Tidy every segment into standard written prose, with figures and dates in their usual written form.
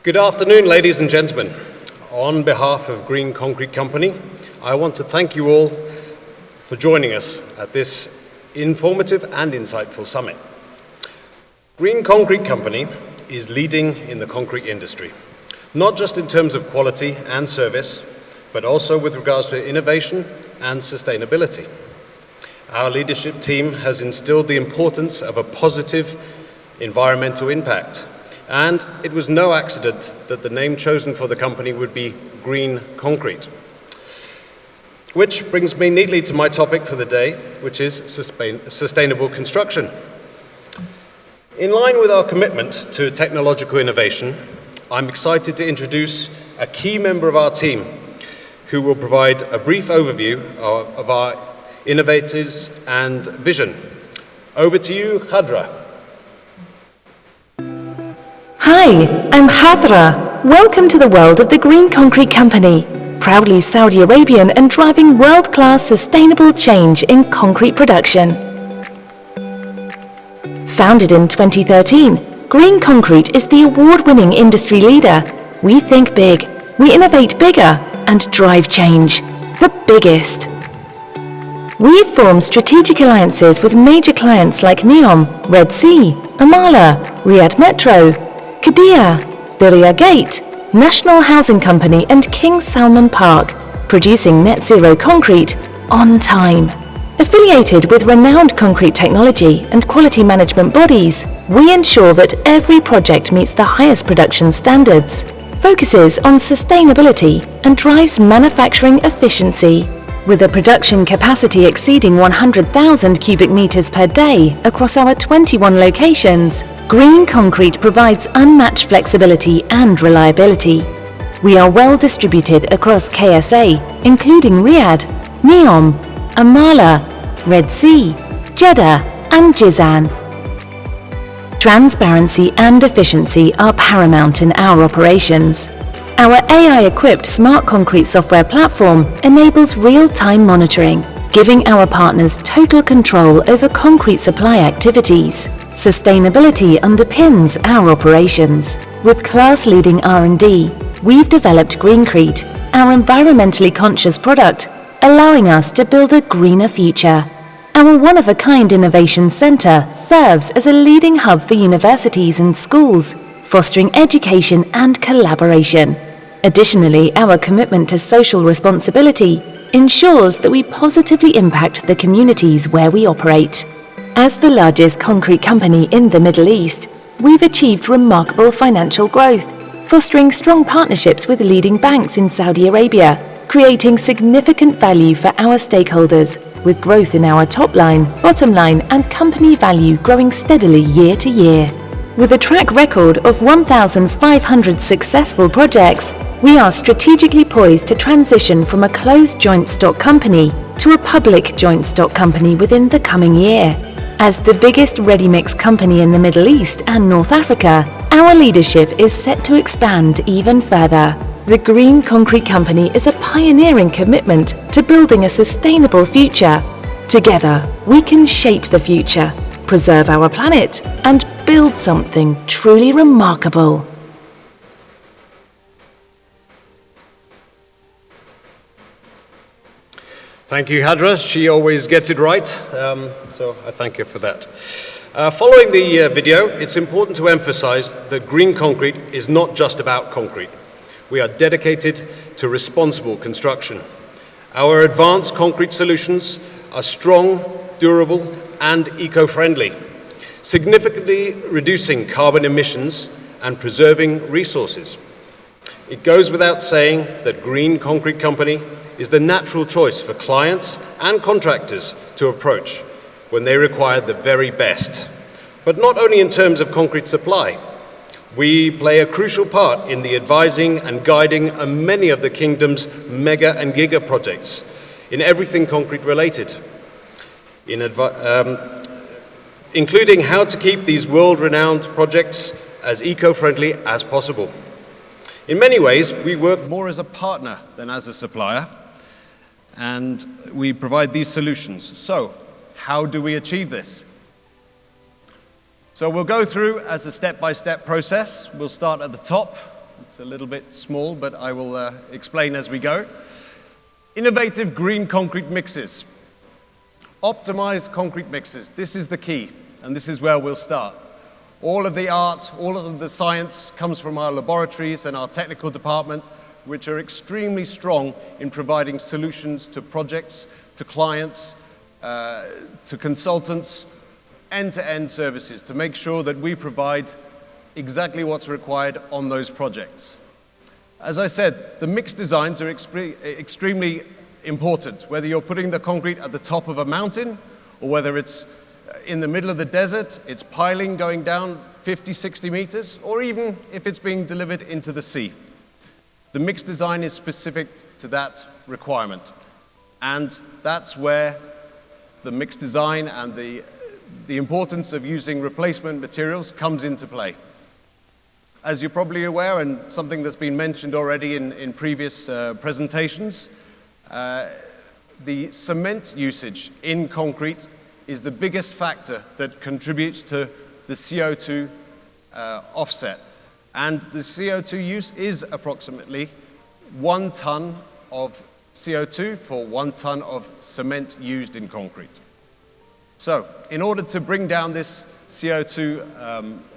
Good afternoon, ladies and gentlemen. On behalf of Green Concrete Company, I want to thank you all for joining us at this informative and insightful summit. Green Concrete Company is leading in the concrete industry, not just in terms of quality and service, but also with regards to innovation and sustainability. Our leadership team has instilled the importance of a positive environmental impact. And it was no accident that the name chosen for the company would be Green Concrete. Which brings me neatly to my topic for the day, which is sustainable construction. In line with our commitment to technological innovation, I'm excited to introduce a key member of our team who will provide a brief overview of our innovators and vision. Over to you, Khadra. Hi, I'm Khadra. Welcome to the world of the Green Concrete Company, proudly Saudi Arabian and driving world-class sustainable change in concrete production. Founded in 2013, Green Concrete is the award-winning industry leader. We think big, we innovate bigger, and drive change, the biggest. We've formed strategic alliances with major clients like NEOM, Red Sea, Amala, Riyadh Metro, Qiddiya, Diriyah Gate, National Housing Company and King Salman Park, producing net zero concrete on time. Affiliated with renowned concrete technology and quality management bodies, we ensure that every project meets the highest production standards, focuses on sustainability and drives manufacturing efficiency. With a production capacity exceeding 100,000 cubic meters per day across our 21 locations, Green Concrete provides unmatched flexibility and reliability. We are well distributed across KSA, including Riyadh, NEOM, Amala, Red Sea, Jeddah, and Jizan. Transparency and efficiency are paramount in our operations. Our AI-equipped smart concrete software platform enables real-time monitoring, giving our partners total control over concrete supply activities. Sustainability underpins our operations. With class-leading R&D, we've developed Greencrete, our environmentally conscious product, allowing us to build a greener future. Our one-of-a-kind innovation center serves as a leading hub for universities and schools, fostering education and collaboration. Additionally, our commitment to social responsibility ensures that we positively impact the communities where we operate. As the largest concrete company in the Middle East, we've achieved remarkable financial growth, fostering strong partnerships with leading banks in Saudi Arabia, creating significant value for our stakeholders, with growth in our top line, bottom line, and company value growing steadily year to year. With a track record of 1,500 successful projects, we are strategically poised to transition from a closed joint stock company to a public joint stock company within the coming year. As the biggest ready-mix company in the Middle East and North Africa, our leadership is set to expand even further. The Green Concrete Company is a pioneering commitment to building a sustainable future. Together, we can shape the future, preserve our planet, and build something truly remarkable. Thank you, Khadra. She always gets it right, so I thank her for that. Following the video, it's important to emphasize that Green Concrete is not just about concrete. We are dedicated to responsible construction. Our advanced concrete solutions are strong, durable, and eco-friendly, significantly reducing carbon emissions and preserving resources. It goes without saying that Green Concrete Company is the natural choice for clients and contractors to approach when they require the very best. But not only in terms of concrete supply. We play a crucial part in the advising and guiding on many of the Kingdom's mega and giga projects in everything concrete related, including how to keep these world-renowned projects as eco-friendly as possible. In many ways, we work more as a partner than as a supplier, and we provide these solutions. So, how do we achieve this? So we'll go through as a step-by-step process. We'll start at the top. It's a little bit small, but I will explain as we go. Innovative green concrete mixes. Optimized concrete mixes. This is the key, and this is where we'll start. All of the art, all of the science comes from our laboratories and our technical department, which are extremely strong in providing solutions to projects, to clients, to consultants, end-to-end services to make sure that we provide exactly what's required on those projects. As I said, the mix designs are extremely important, whether you're putting the concrete at the top of a mountain or whether it's in the middle of the desert, it's piling going down 50, 60 meters, or even if it's being delivered into the sea. The mix design is specific to that requirement. And that's where the mix design and the importance of using replacement materials comes into play. As you're probably aware, and something that's been mentioned already in previous presentations, the cement usage in concrete is the biggest factor that contributes to the CO2 offset. And the CO2 use is approximately 1 ton of CO2 for 1 ton of cement used in concrete. So, in order to bring down this CO2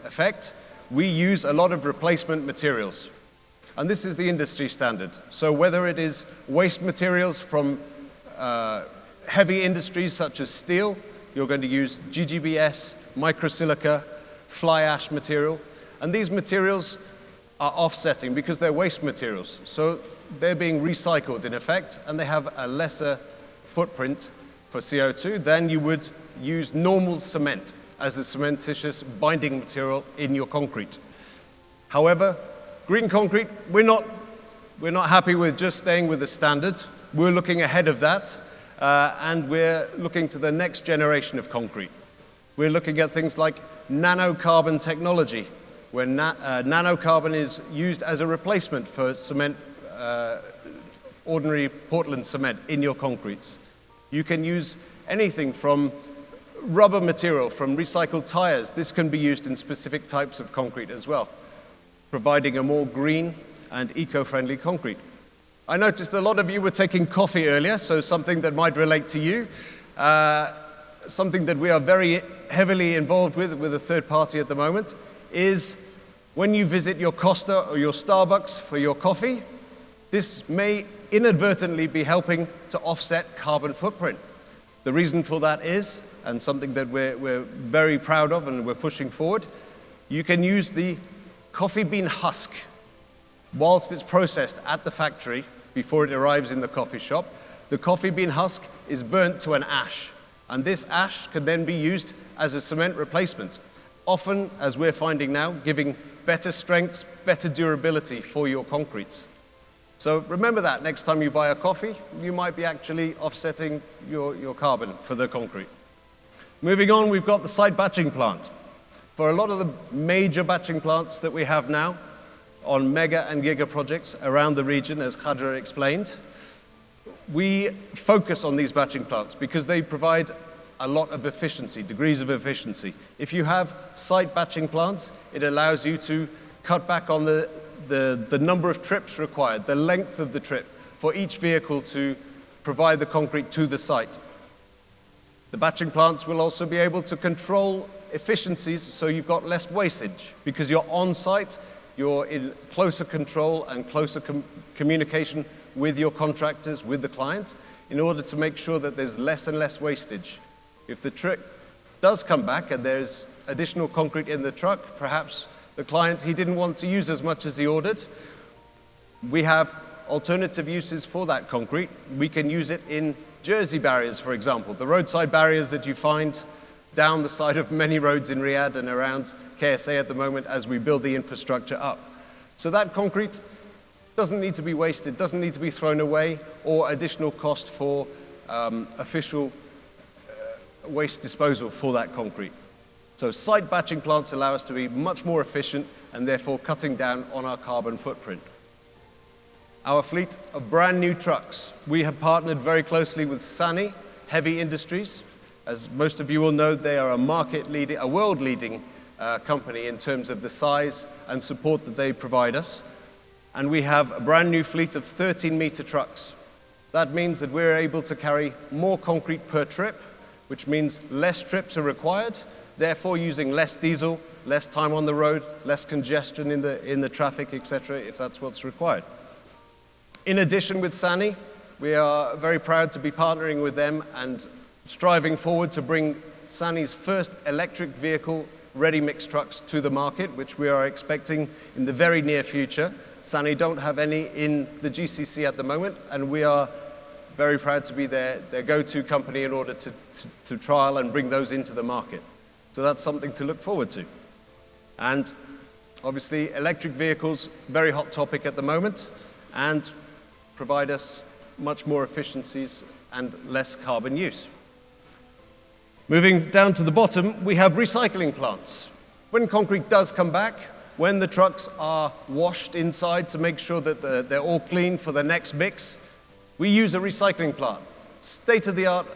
effect, we use a lot of replacement materials. And this is the industry standard. So whether it is waste materials from heavy industries such as steel, you're going to use GGBS, microsilica, fly ash material. And these materials are offsetting because they're waste materials. So they're being recycled in effect, and they have a lesser footprint for CO2 than you would use normal cement as a cementitious binding material in your concrete. However, green concrete, we're not happy with just staying with the standard. We're looking ahead of that, and we're looking to the next generation of concrete. We're looking at things like nanocarbon technology, where nanocarbon is used as a replacement for cement, ordinary Portland cement in your concretes. You can use anything from rubber material, from recycled tires. This can be used in specific types of concrete as well, providing a more green and eco-friendly concrete. I noticed a lot of you were taking coffee earlier, so something that might relate to you. Something that we are very heavily involved with a third party at the moment, is when you visit your Costa or your Starbucks for your coffee, this may inadvertently be helping to offset carbon footprint. The reason for that is, and something that we're very proud of and we're pushing forward, you can use the coffee bean husk whilst it's processed at the factory before it arrives in the coffee shop. The coffee bean husk is burnt to an ash, and this ash can then be used as a cement replacement, often, as we're finding now, giving better strengths, better durability for your concretes. So remember that next time you buy a coffee, you might be actually offsetting your carbon for the concrete. Moving on, we've got the site batching plant. For a lot of the major batching plants that we have now on mega and giga projects around the region, as Khadra explained, we focus on these batching plants because they provide a lot of efficiency, degrees of efficiency. If you have site batching plants, it allows you to cut back on the number of trips required, the length of the trip for each vehicle to provide the concrete to the site. The batching plants will also be able to control efficiencies so you've got less wastage because you're on site, you're in closer control and closer communication with your contractors, with the client, in order to make sure that there's less and less wastage. If the truck does come back and there's additional concrete in the truck, perhaps the client, he didn't want to use as much as he ordered, we have alternative uses for that concrete. We can use it in Jersey barriers, for example, the roadside barriers that you find down the side of many roads in Riyadh and around KSA at the moment as we build the infrastructure up. So that concrete doesn't need to be wasted, doesn't need to be thrown away, or additional cost for official waste disposal for that concrete. So site batching plants allow us to be much more efficient and therefore cutting down on our carbon footprint. our fleet of brand new trucks. We have partnered very closely with SANY Heavy Industries. As most of you will know, they are a world-leading company in terms of the size and support that they provide us. And we have a brand new fleet of 13-meter trucks. That means that we're able to carry more concrete per trip, which means less trips are required, therefore using less diesel, less time on the road, less congestion in the traffic, etc., if that's what's required. In addition, with SANY, we are very proud to be partnering with them and striving forward to bring SANY's first electric vehicle ready-mix trucks to the market, which we are expecting in the very near future. SANY don't have any in the GCC at the moment, and we are very proud to be their go-to company in order to trial and bring those into the market. So that's something to look forward to. And obviously, electric vehicles, very hot topic at the moment, and provide us much more efficiencies and less carbon use. Moving down to the bottom, we have recycling plants. When concrete does come back, when the trucks are washed inside to make sure that they're all clean for the next mix, we use a recycling plant. State-of-the-art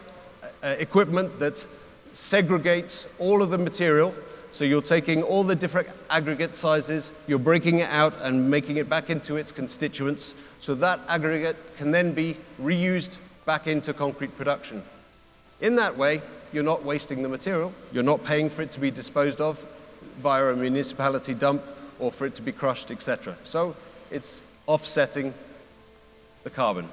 equipment that segregates all of the material. So you're taking all the different aggregate sizes, you're breaking it out and making it back into its constituents, so that aggregate can then be reused back into concrete production. In that way, you're not wasting the material, you're not paying for it to be disposed of via a municipality dump or for it to be crushed, etc. So it's offsetting the carbon.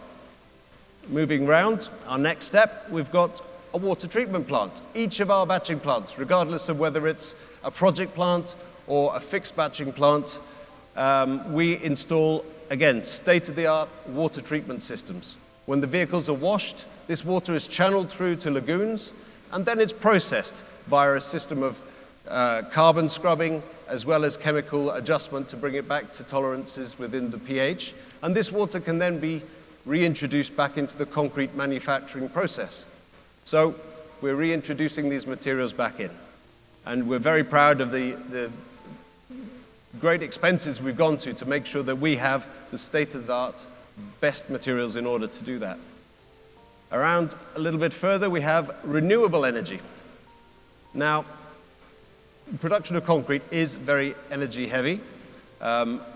Moving round, our next step, we've got a water treatment plant. Each of our batching plants, regardless of whether it's a project plant or a fixed batching plant, we install, again, state-of-the-art water treatment systems. When the vehicles are washed, this water is channeled through to lagoons, and then it's processed via a system of carbon scrubbing as well as chemical adjustment to bring it back to tolerances within the pH. And this water can then be reintroduced back into the concrete manufacturing process. So we're reintroducing these materials back in. And we're very proud of the great expenses we've gone to make sure that we have the state-of-the-art best materials in order to do that. Around a little bit further, we have renewable energy. Now, production of concrete is very energy heavy.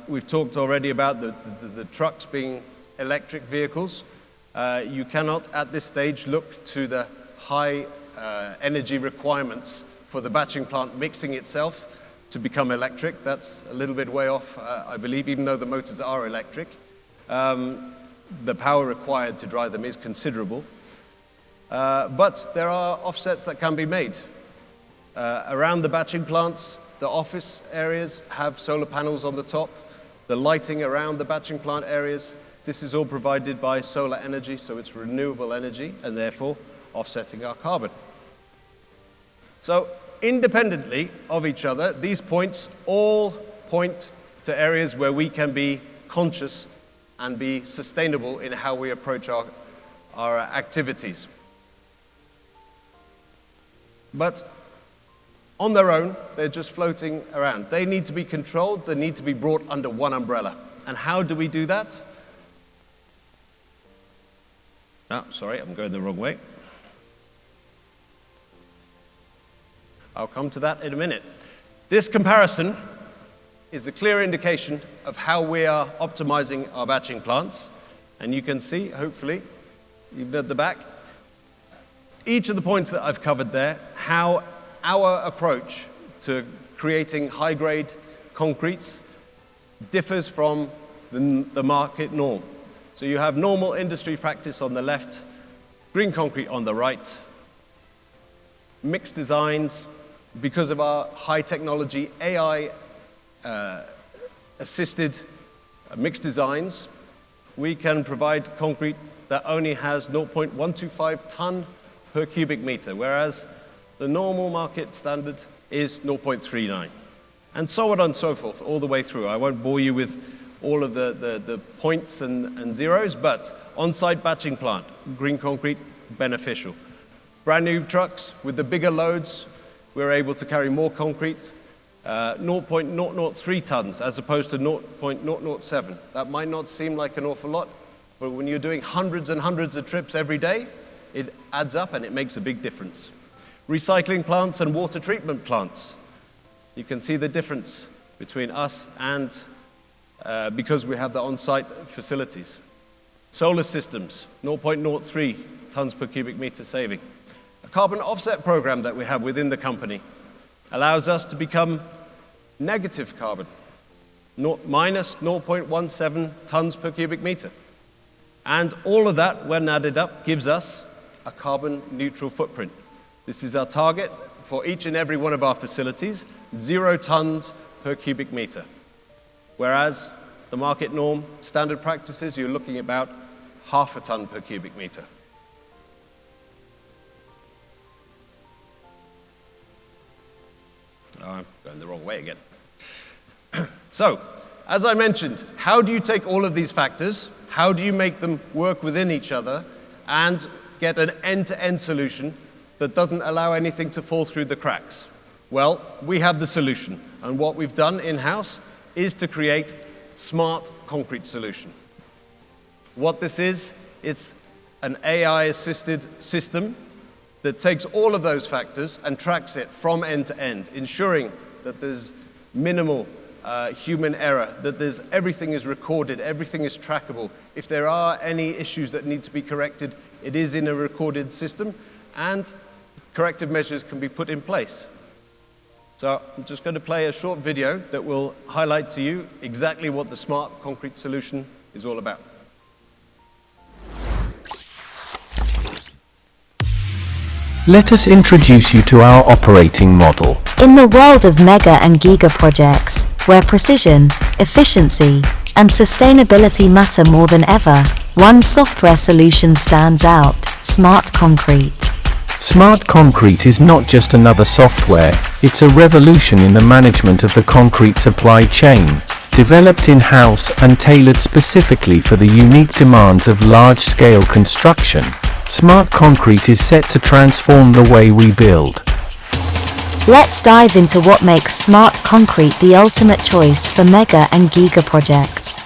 We've talked already about the trucks being electric vehicles. You cannot, at this stage, look to the high energy requirements for the batching plant mixing itself to become electric. That's a little bit way off, I believe, even though the motors are electric. The power required to drive them is considerable. But there are offsets that can be made. Around the batching plants, the office areas have solar panels on the top. The lighting around the batching plant areas, this is all provided by solar energy, so it's renewable energy, and therefore offsetting our carbon. So independently of each other, these points all point to areas where we can be conscious and be sustainable in how we approach our activities. But on their own, they're just floating around. They need to be controlled, they need to be brought under one umbrella. And how do we do that? Oh, sorry, I'm going the wrong way. I'll come to that in a minute. This comparison is a clear indication of how we are optimizing our batching plants. And you can see, hopefully, even at the back, each of the points that I've covered there, how our approach to creating high-grade concretes differs from the market norm. So you have normal industry practice on the left, green concrete on the right, mixed designs. Because of our high technology, AI assisted mixed designs, we can provide concrete that only has 0.125 ton per cubic meter, whereas the normal market standard is 0.39. And so on and so forth, all the way through. I won't bore you with all of the points and zeros, but on-site batching plant, green concrete, beneficial. Brand new trucks with the bigger loads, we're able to carry more concrete. 0.003 tons as opposed to 0.007. That might not seem like an awful lot, but when you're doing hundreds and hundreds of trips every day, it adds up and it makes a big difference. Recycling plants and water treatment plants. You can see the difference between us and because we have the on-site facilities. Solar systems, 0.03 tons per cubic meter saving. A carbon offset program that we have within the company allows us to become negative carbon, minus 0.17 tons per cubic meter. And all of that, when added up, gives us a carbon neutral footprint. This is our target for each and every one of our facilities, 0 tons per cubic meter. Whereas the market norm, standard practices, you're looking about half a ton per cubic meter. Oh, I'm going the wrong way again. So, as I mentioned, how do you take all of these factors, how do you make them work within each other and get an end-to-end solution that doesn't allow anything to fall through the cracks? Well, we have the solution, and what we've done in-house is to create smart concrete solution. What this is, it's an AI-assisted system that takes all of those factors and tracks it from end to end, ensuring that there's minimal human error, that everything is recorded, everything is trackable. If there are any issues that need to be corrected, it is in a recorded system, and corrective measures can be put in place. So I'm just going to play a short video that will highlight to you exactly what the smart concrete solution is all about. Let us introduce you to our operating model. In the world of mega and giga projects, where precision, efficiency, and sustainability matter more than ever, one software solution stands out: Smart Concrete. Smart Concrete is not just another software, it's a revolution in the management of the concrete supply chain, developed in-house and tailored specifically for the unique demands of large-scale construction. Smart Concrete is set to transform the way we build. Let's dive into what makes Smart Concrete the ultimate choice for mega and giga projects.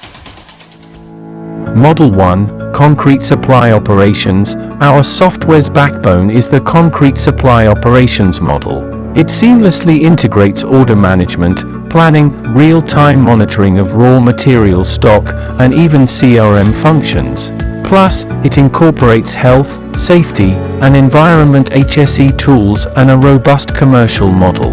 Model 1, Concrete Supply Operations. Our software's backbone is the Concrete Supply Operations model. It seamlessly integrates order management, planning, real-time monitoring of raw material stock, and even CRM functions. Plus, it incorporates health, safety, and environment HSE tools and a robust commercial model.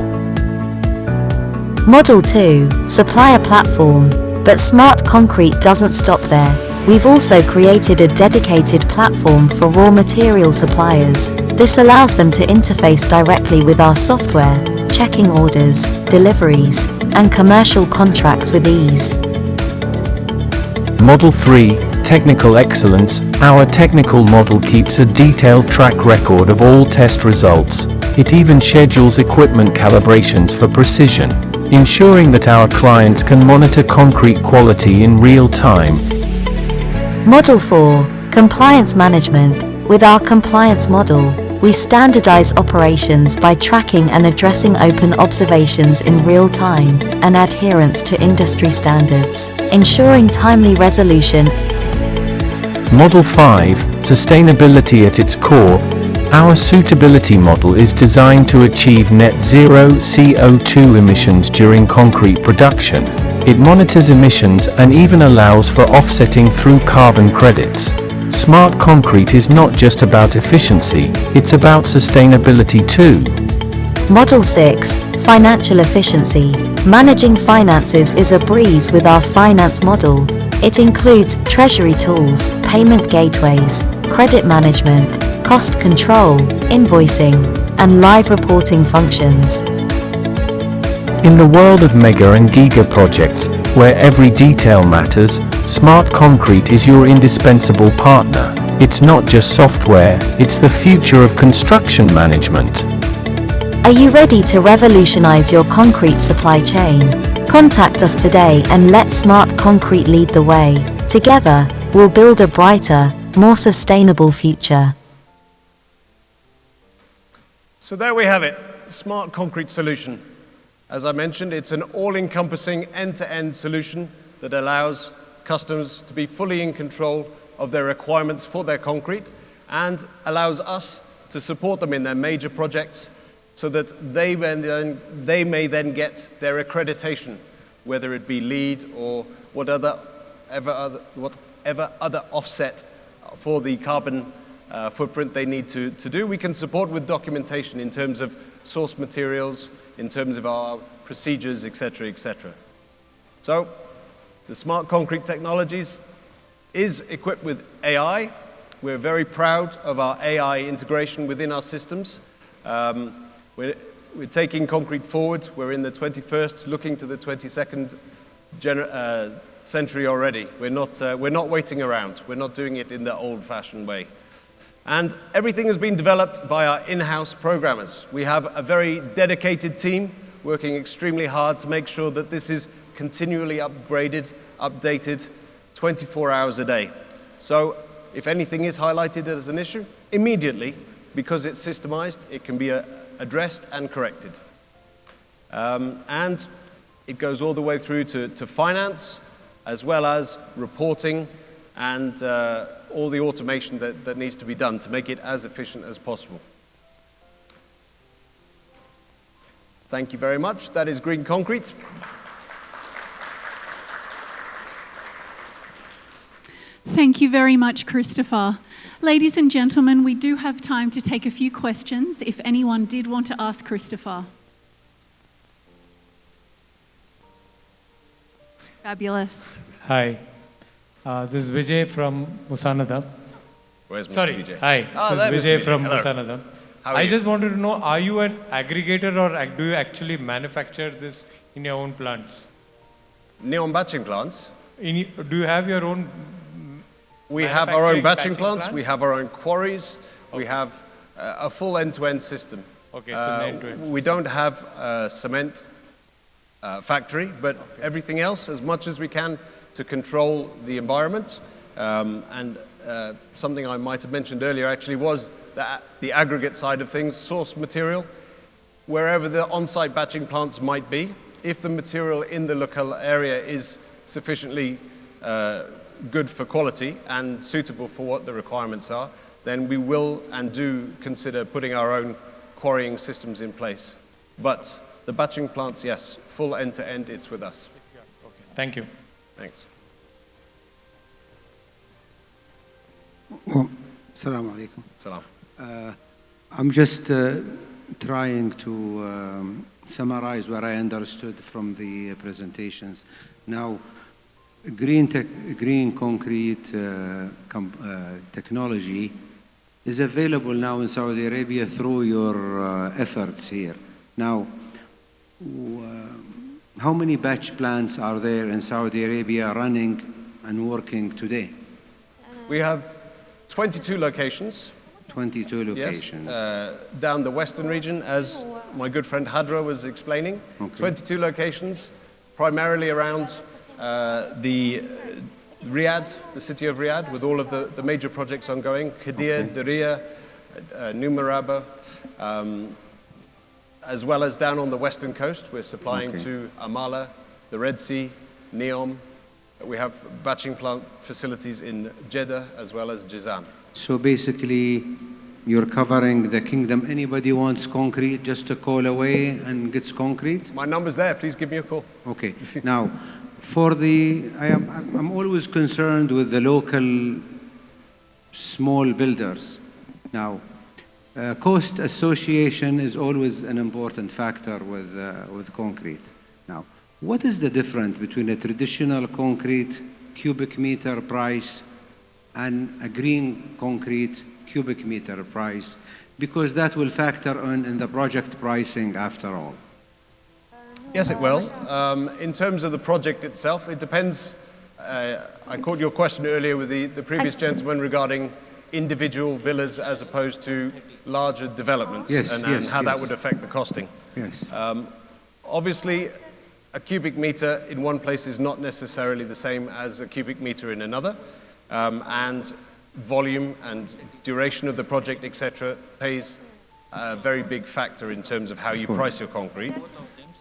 Model 2, Supplier Platform. But Smart Concrete doesn't stop there. We've also created a dedicated platform for raw material suppliers. This allows them to interface directly with our software, checking orders, deliveries, and commercial contracts with ease. Model 3, Technical Excellence. Our technical model keeps a detailed track record of all test results. It even schedules equipment calibrations for precision, ensuring that our clients can monitor concrete quality in real time. Model 4, Compliance Management. With our compliance model, we standardize operations by tracking and addressing open observations in real time and adherence to industry standards, ensuring timely resolution. Model 5, Sustainability at its core. Our suitability model is designed to achieve net zero CO2 emissions during concrete production. It monitors emissions and even allows for offsetting through carbon credits. Smart Concrete is not just about efficiency, it's about sustainability too. Model 6, Financial Efficiency. Managing finances is a breeze with our finance model. It includes treasury tools, payment gateways, credit management, cost control, invoicing, and live reporting functions. In the world of mega and giga projects, where every detail matters, Smart Concrete is your indispensable partner. It's not just software, it's the future of construction management. Are you ready to revolutionize your concrete supply chain? Contact us today and let Smart Concrete lead the way. Together, we'll build a brighter, more sustainable future. So there we have it, the Smart Concrete solution. As I mentioned, it's an all-encompassing end-to-end solution that allows customers to be fully in control of their requirements for their concrete and allows us to support them in their major projects so that they may then get their accreditation, whether it be LEED or whatever other offset for the carbon footprint they need to do. We can support with documentation in terms of source materials, in terms of our procedures, etc., etc. So, the Smart Concrete Technologies is equipped with AI. We're very proud of our AI integration within our systems. We're taking concrete forward. We're in the 21st, looking to the 22nd century already. We're not waiting around. We're not doing it in the old-fashioned way. And everything has been developed by our in-house programmers. We have a very dedicated team working extremely hard to make sure that this is continually upgraded, updated, 24 hours a day. So if anything is highlighted as an issue, immediately, because it's systemized, it can be addressed and corrected. And it goes all the way through to finance, as well as reporting and all the automation that needs to be done to make it as efficient as possible. Thank you very much. That is Green Concrete. Thank you very much, Christopher. Ladies and gentlemen, we do have time to take a few questions if anyone did want to ask Christopher. Fabulous. Hi, this is Vijay from Musanadam. Where's Mr. Sorry, Vijay? hi, this is Vijay from Hello. Musanadam. I just wanted to know, are you an aggregator or do you actually manufacture this in your own plants? Neon batching plants. Do you have your own? We have our own batching batching plants. plants? We have our own quarries. Okay. We have a full end-to-end system. Okay, it's an end-to-end We don't have a cement factory, but everything else, as much as we can to control the environment. And something I might have mentioned earlier actually was the aggregate side of things, source material. Wherever the on-site batching plants might be, if the material in the local area is sufficiently good for quality and suitable for what the requirements are, then we will and do consider putting our own quarrying systems in place. But the batching plants, yes, full end-to-end, it's with us. Okay, thank you. Thanks. Assalamu alaikum. Salam. I'm just trying to summarize what I understood from the presentations. Now, Green Concrete technology is available now in Saudi Arabia through your efforts here. Now, how many batch plants are there in Saudi Arabia running and working today? We have 22 locations. 22 locations. Yes, down the western region, as my good friend Hadra was explaining. Okay. 22 locations, primarily around the Riyadh, the city of Riyadh, with all of the major projects ongoing, Qiddiya, Diriyah, Numaraba, as well as down on the western coast. We're supplying to Amala, the Red Sea, Neom. We have batching plant facilities in Jeddah as well as Jizan. So basically, you're covering the kingdom. Anybody wants concrete, just a call away and gets concrete? My number's there, please give me a call. Okay. Now, I'm always concerned with the local small builders. Now, cost association is always an important factor with concrete. Now, what is the difference between a traditional concrete cubic meter price and a green concrete cubic meter price? Because that will factor in the project pricing after all. Yes, it will. In terms of the project itself, it depends. I caught your question earlier with the previous gentleman regarding individual villas as opposed to larger developments and how that would affect the costing. Yes. Obviously, a cubic meter in one place is not necessarily the same as a cubic meter in another, and volume and duration of the project, etc., plays a very big factor in terms of how you price your concrete.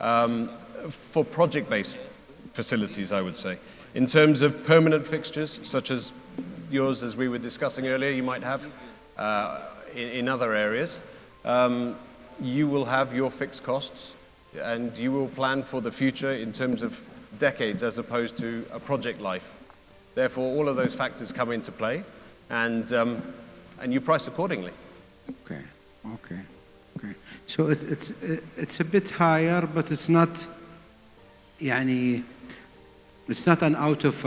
for project-based facilities, I would say. In terms of permanent fixtures, such as yours, as we were discussing earlier, you might have in other areas, you will have your fixed costs, and you will plan for the future in terms of decades as opposed to a project life. Therefore, all of those factors come into play, and you price accordingly. Okay, okay, okay. So it's a bit higher, but it's not, يعني, it's not an out of,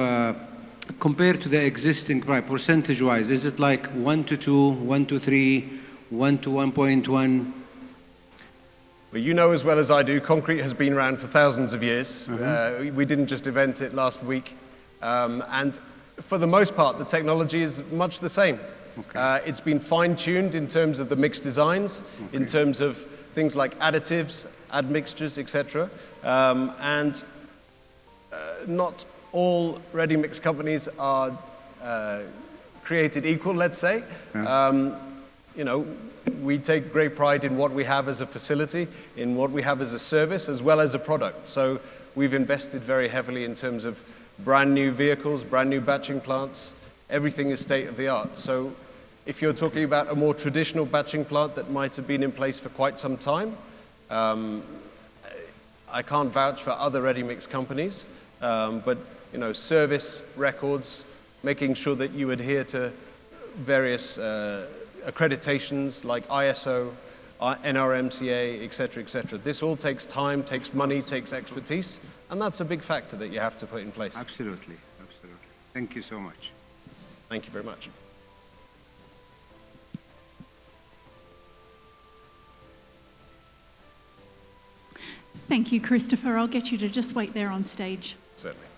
compared to the existing price, percentage-wise, is it like 1 to 2, 1 to 3, 1 to 1.1? Well, you know as well as I do, concrete has been around for thousands of years. We didn't just invent it last week. And for the most part, the technology is much the same. Okay. It's been fine-tuned in terms of the mixed designs, okay, in terms of things like additives, admixtures, etc. And not all ready-mix companies are created equal, let's say. Yeah. You know, we take great pride in what we have as a facility, in what we have as a service, as well as a product. So we've invested very heavily in terms of brand new vehicles, brand new batching plants. Everything is state-of-the-art. So if you're talking about a more traditional batching plant that might have been in place for quite some time, I can't vouch for other ready-mix companies, but you know, service records, making sure that you adhere to various accreditations like ISO, NRMCA, etc., etc. This all takes time, takes money, takes expertise, and that's a big factor that you have to put in place. Absolutely, absolutely. Thank you so much. Thank you very much. Thank you, Christopher. I'll get you to just wait there on stage. Certainly.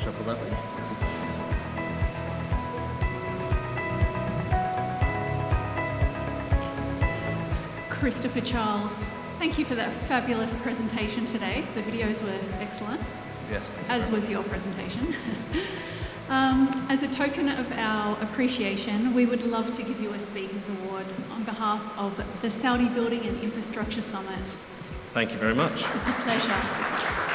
Shuffle that way. Christopher Charles, thank you for that fabulous presentation today. The videos were excellent. Yes. As was your presentation. As a token of our appreciation, we would love to give you a Speakers Award on behalf of the Saudi Building and Infrastructure Summit. Thank you very much. It's a pleasure.